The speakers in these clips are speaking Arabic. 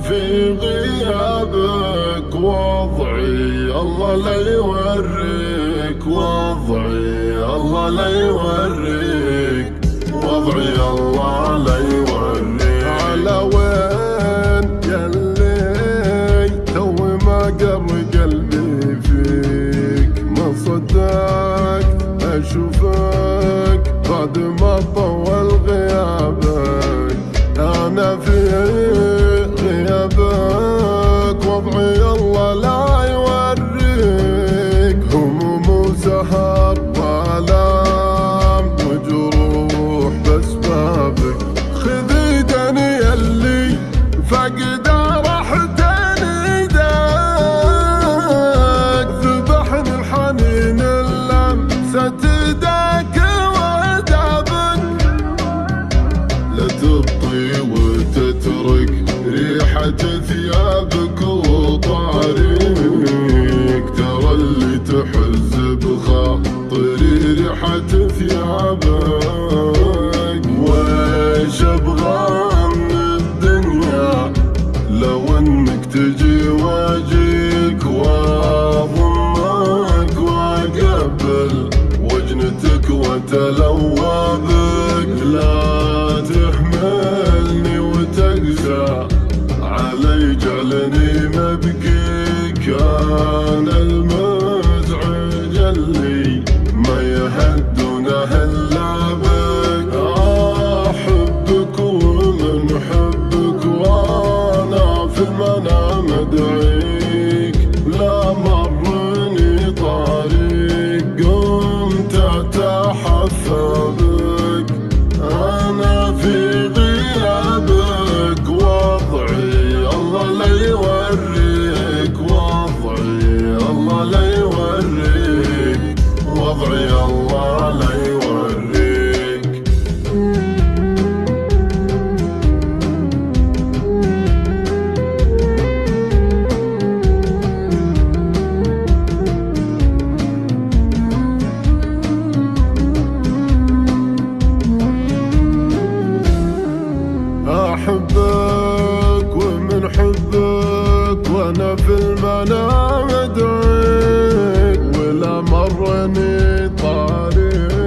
في غيابك وضعي الله لا يوريك، وضعي الله لا يوريك، وضعي الله لا يوريك. على وين يلي تو ما قر قلبي فيك، ما صدقت اشوفك بعد ما طول غيابك. انا في غيابك وضعي الله لا يوريك، هموم وسهر وآلام وجروح بسبابك. خذ ايدني يلي فقد راحتين ايدك، ذبحني الحنين اللمسة ايدك ودابك. لا تبطي وتترك ريحة ثيابك وطاريك، ترى اللي تحز بخاطري ريحة ثيابك. ويش ابغى من الدنيا لو انك تجي واجيك، واضمك واقبل وجنتك واتلوى بك. لا تهملني وتقسى علي جعلني مبكيك، انا المزعج اللي ما يهدونه الا بك. احبك ومن حبك وانا في المنام ادعيك، لا مرني طريق قمت اتحفى بك. انا في غيابك وضعي الله لا يوريك، وضعي الله لا يوريك، وضعي الله لا يوريك. احبك ومن حبك وانا في المنام ادعيك، ولا مرني طريق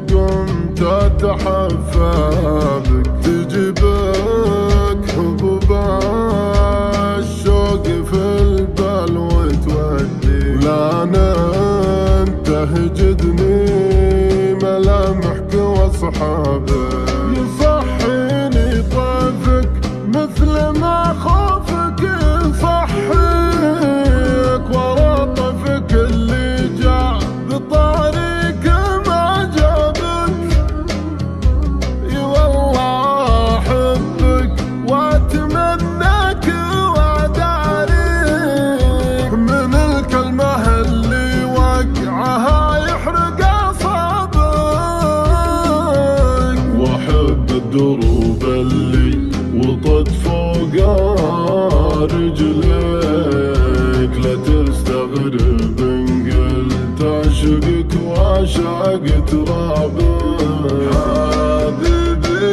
قمت اتحفى بك. تجيبك حبوب الشوق في البال وتودي، لا انت هجدني ملامحك واصحابك. يصحيني طيفك مثل ما خوفك يصحيك، ورا طفك اللي جاء بطريق ما جابك. اي والله احبك واتمناك واداريك، من الكلمة اللي وقعها يحرق اعصابك. واحب الدروب اللي وطت فوقها رجليك، لا تستغرب ان قلت اعشقك وعشق ترابك. حبيبي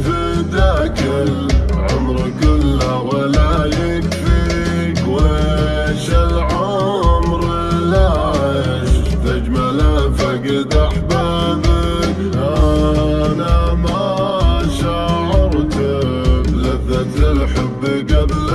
فداك العمر كله ولا يكفيك، ويش العمر لا عشت اجمل فقد احبابك. انا ما شعرت بلذة الحب قبل